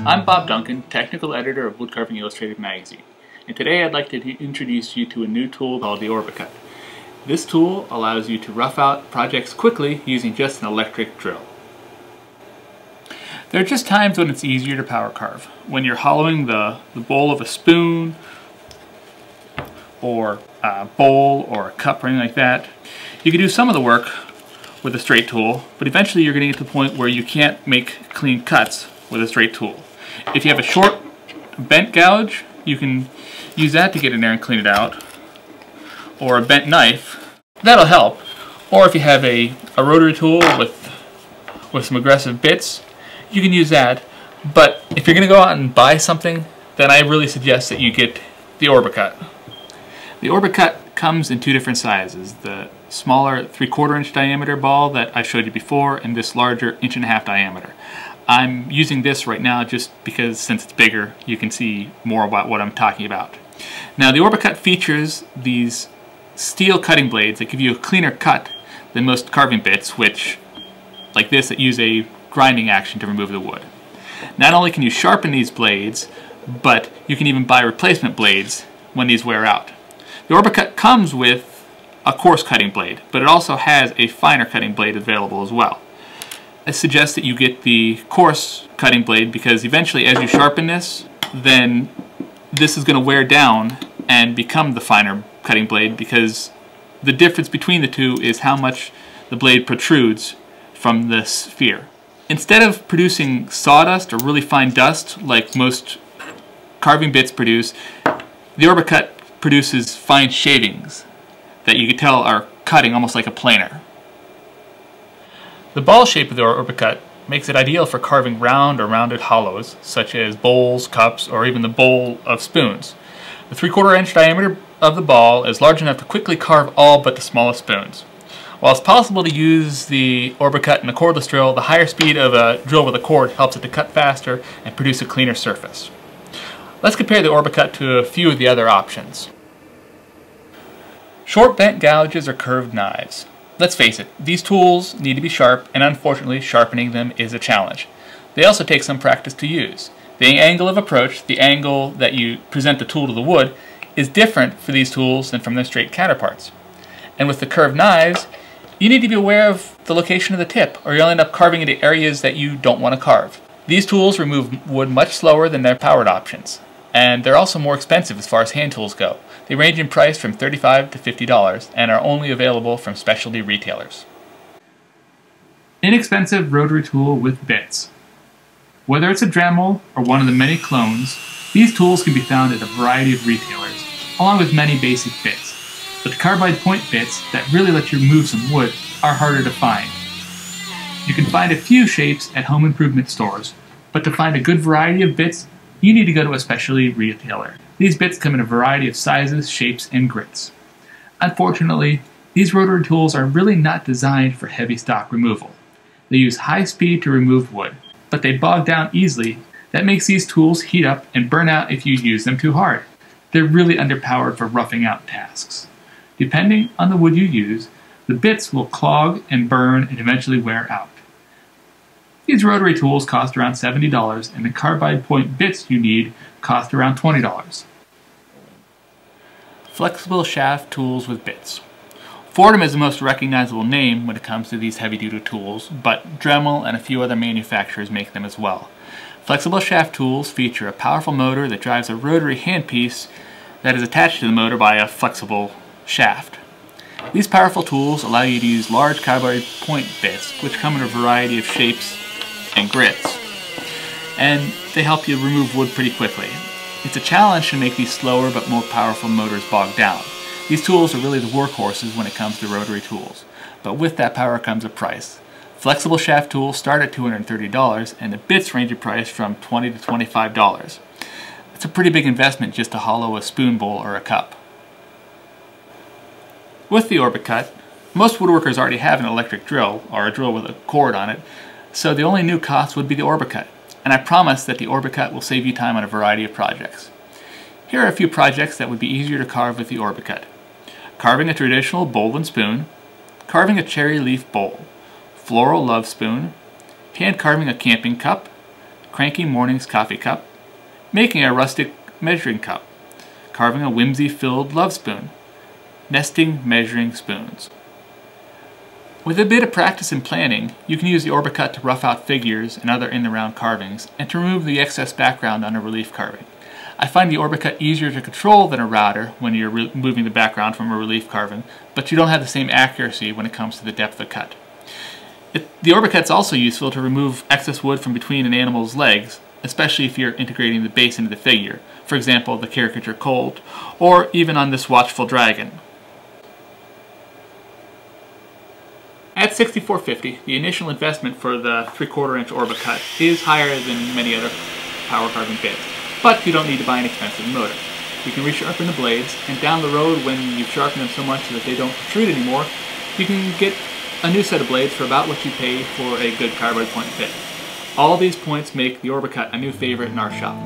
I'm Bob Duncan, Technical Editor of Woodcarving Illustrated magazine, and today I'd like to introduce you to a new tool called the OrbiCut. This tool allows you to rough out projects quickly using just an electric drill. There are just times when it's easier to power carve. When you're hollowing the bowl of a spoon, or a bowl, or a cup, or anything like that, you can do some of the work with a straight tool, but eventually you're going to get to the point where you can't make clean cuts with a straight tool. If you have a short bent gouge, you can use that to get in there and clean it out, or a bent knife, that'll help. Or if you have a rotary tool with some aggressive bits, you can use that. But if you're going to go out and buy something, then I really suggest that you get the OrbiCut. The OrbiCut comes in two different sizes: the smaller 3/4 inch diameter ball that I showed you before, and this larger 1.5 inch diameter. I'm using this right now just because, since it's bigger, you can see more about what I'm talking about. Now, the OrbiCut features these steel cutting blades that give you a cleaner cut than most carving bits, which, like this, that use a grinding action to remove the wood. Not only can you sharpen these blades, but you can even buy replacement blades when these wear out. The OrbiCut comes with a coarse cutting blade, but it also has a finer cutting blade available as well. I suggest that you get the coarse cutting blade because eventually, as you sharpen this, then this is going to wear down and become the finer cutting blade, because the difference between the two is how much the blade protrudes from the sphere. Instead of producing sawdust or really fine dust like most carving bits produce, the OrbiCut produces fine shavings that you can tell are cutting almost like a planer. The ball shape of the OrbiCut makes it ideal for carving round or rounded hollows, such as bowls, cups, or even the bowl of spoons. The 3/4 inch diameter of the ball is large enough to quickly carve all but the smallest spoons. While it's possible to use the OrbiCut in a cordless drill, the higher speed of a drill with a cord helps it to cut faster and produce a cleaner surface. Let's compare the OrbiCut to a few of the other options. Short bent gouges or curved knives. Let's face it, these tools need to be sharp, and unfortunately sharpening them is a challenge. They also take some practice to use. The angle of approach, the angle that you present the tool to the wood, is different for these tools than from their straight counterparts. And with the curved knives, you need to be aware of the location of the tip, or you'll end up carving into areas that you don't want to carve. These tools remove wood much slower than their powered options, and they're also more expensive as far as hand tools go. They range in price from $35 to $50 and are only available from specialty retailers. Inexpensive rotary tool with bits. Whether it's a Dremel or one of the many clones, these tools can be found at a variety of retailers, along with many basic bits. But the carbide point bits that really let you remove some wood are harder to find. You can find a few shapes at home improvement stores, but to find a good variety of bits, you need to go to a specialty retailer. These bits come in a variety of sizes, shapes, and grits. Unfortunately, these rotary tools are really not designed for heavy stock removal. They use high speed to remove wood, but they bog down easily. That makes these tools heat up and burn out if you use them too hard. They're really underpowered for roughing out tasks. Depending on the wood you use, the bits will clog and burn and eventually wear out. These rotary tools cost around $70, and the carbide point bits you need cost around $20. Flexible shaft tools with bits. Fordham is the most recognizable name when it comes to these heavy-duty tools, but Dremel and a few other manufacturers make them as well. Flexible shaft tools feature a powerful motor that drives a rotary handpiece that is attached to the motor by a flexible shaft. These powerful tools allow you to use large carbide point bits, which come in a variety of shapes and grits, and they help you remove wood pretty quickly. It's a challenge to make these slower but more powerful motors bog down. These tools are really the workhorses when it comes to rotary tools, but with that power comes a price. Flexible shaft tools start at $230, and the bits range in price from $20 to $25. It's a pretty big investment just to hollow a spoon bowl or a cup. With the OrbiCut, most woodworkers already have an electric drill, or a drill with a cord on it, so the only new cost would be the OrbiCut, and I promise that the OrbiCut will save you time on a variety of projects. Here are a few projects that would be easier to carve with the OrbiCut. Carving a traditional bowl and spoon, carving a cherry leaf bowl, floral love spoon, hand carving a camping cup, cranky morning's coffee cup, making a rustic measuring cup, carving a whimsy-filled love spoon, nesting measuring spoons. With a bit of practice and planning, you can use the OrbiCut to rough out figures and other in-the-round carvings and to remove the excess background on a relief carving. I find the OrbiCut easier to control than a router when you're removing the background from a relief carving, but you don't have the same accuracy when it comes to the depth of cut. The OrbiCut's also useful to remove excess wood from between an animal's legs, especially if you're integrating the base into the figure, for example the caricature colt, or even on this watchful dragon. At $64.50, the initial investment for the 3/4 inch OrbiCut is higher than many other power carving bits, but you don't need to buy an expensive motor. You can resharpen the blades, and down the road when you've sharpened them so much that they don't protrude anymore, you can get a new set of blades for about what you pay for a good carbide point bit. All these points make the OrbiCut a new favorite in our shop.